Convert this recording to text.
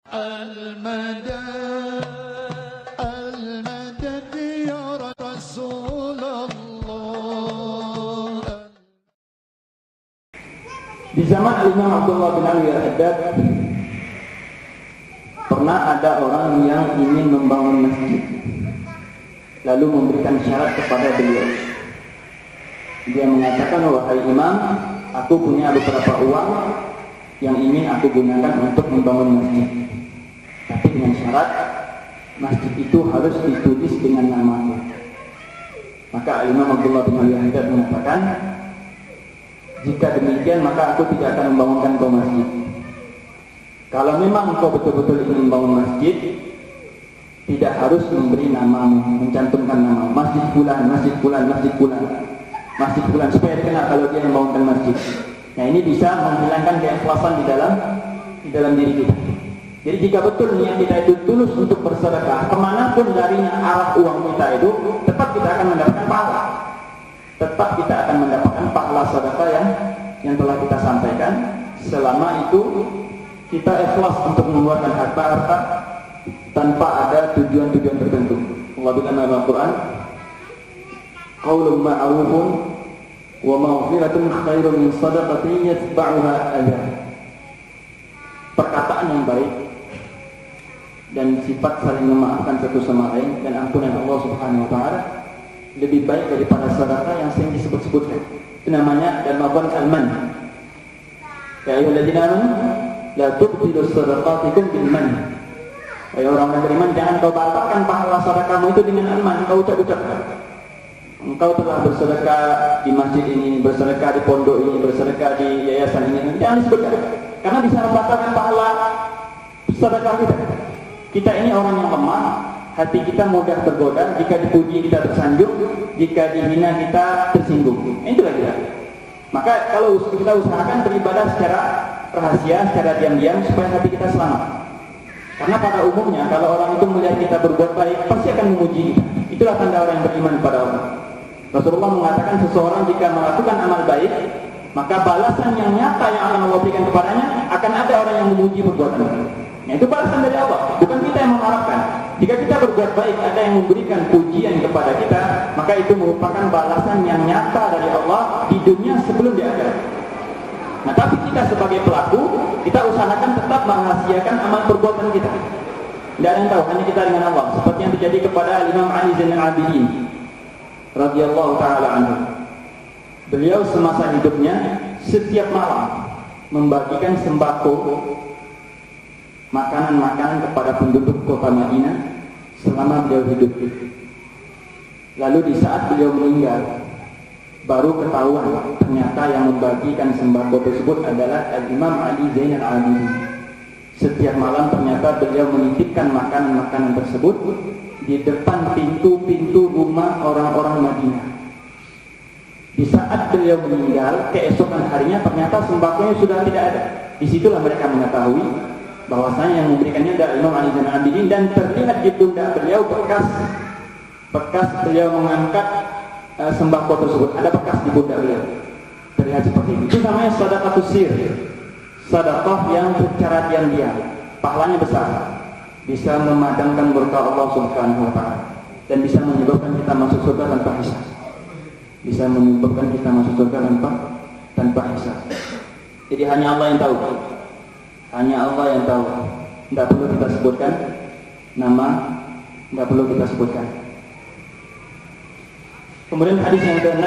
المدد المدد يا رسول الله. Di zaman Imam Abdullah bin Ali Al-Haddad pernah ada orang yang ingin membangun masjid, lalu memberikan syarat kepada beliau. Dia mengatakan, wahai imam, aku punya beberapa uang yang ingin aku gunakan untuk membangun masjid, tapi dengan syarat masjid itu harus ditulis dengan namaku. Maka Imam Abdullah bin Ali Al-Haddad mengatakan, jika demikian maka aku tidak akan membangunkan kau masjid. Kalau memang engkau betul-betul ingin membangun masjid, tidak harus memberi namamu, mencantumkan nama masjid fulan, masjid fulan, masjid fulan, masjid fulan, supaya dikenal kalau dia membangunkan masjid. Nah, ini bisa menghilangkan keikhlasan di dalam diri kita. Jadi jika betul niat kita itu tulus untuk bersedekah, kemanapun darinya arah uang kita itu, tetap kita akan mendapatkan pahala. Tetap kita akan mendapatkan pahala sedekah yang telah kita sampaikan, selama itu kita ikhlas untuk mengeluarkan harta tanpa ada tujuan-tujuan tertentu. Allah bilang dalam Al-Quran, qaulun ma'rufun wa maghfiratun khairun min shadaqatin yatba'uha adha. Perkataan yang baik dan sifat saling memaafkan satu sama lain dan ampunan Allah Subhanahu wa taala lebih baik daripada sedekah yang sering disebut-sebutkan. Itu namanya dan melakukan al-man. Ya ayyuhalladzina amanu la tubtilu shadaqatikum bil man. Wahai orang yang beriman, jangan kau batalkan pahala sedekahmu itu dengan al-man, kau ucap-ucapkan. Engkau telah bersedekah di masjid ini, bersedekah di pondok ini, bersedekah di yayasan ini. Jangan disebutkan, karena bisa membatalkan pahala sedekah kita. Kita ini orang yang lemah, hati kita mudah tergoda, jika dipuji kita tersanjung, jika dihina kita tersinggung. Itulah kita. Maka kalau kita usahakan beribadah secara rahasia, secara diam-diam, supaya hati kita selamat. Karena pada umumnya kalau orang itu melihat kita berbuat baik, pasti akan memuji kita. Itulah tanda orang yang beriman kepada Allah. Rasulullah mengatakan seseorang jika melakukan amal baik, maka balasan yang nyata yang akan Allah berikan kepadanya, akan ada orang yang memuji perbuatan itu. Nah, itu balasan dari Allah, bukan kita yang mengharapkan. Jika kita berbuat baik, ada yang memberikan pujian kepada kita, maka itu merupakan balasan yang nyata dari Allah di dunia sebelum di akhirat. Nah, tapi kita sebagai pelaku, kita usahakan tetap merahasiakan amal perbuatan kita. Tidak ada yang tahu, hanya kita dengan Allah. Seperti yang terjadi kepada Imam Ali Zainal Abidin radhiyallahu taala anhu. Beliau semasa hidupnya setiap malam membagikan sembako, makanan-makanan kepada penduduk kota Madinah selama beliau hidup. Lalu di saat beliau meninggal, baru ketahuan ternyata yang membagikan sembako tersebut adalah Imam Ali Zainal Abidin. Setiap malam ternyata beliau menitipkan makanan-makanan tersebut di depan pintu-pintu rumah orang-orang Madinah. Di saat beliau meninggal, keesokan harinya ternyata sembakonya sudah tidak ada. Disitulah mereka mengetahui bahwasanya yang memberikannya adalah Imam Ali Zainal Abidin, dan terlihat di pundak beliau bekas beliau mengangkat sembako tersebut. Ada bekas di pundak beliau. Terlihat seperti itu. Itu namanya sedekah sir. Sedekah yang secara diam-diam, pahalanya besar, bisa memadamkan berkah Allah Subhanahu wa taala dan bisa menyebabkan kita masuk surga tanpa hisab. Bisa menyebabkan kita masuk surga tanpa hisab. Jadi hanya Allah yang tahu. Hanya Allah yang tahu. Tidak perlu kita sebutkan nama, tidak perlu kita sebutkan. Kemudian hadis yang ke-6,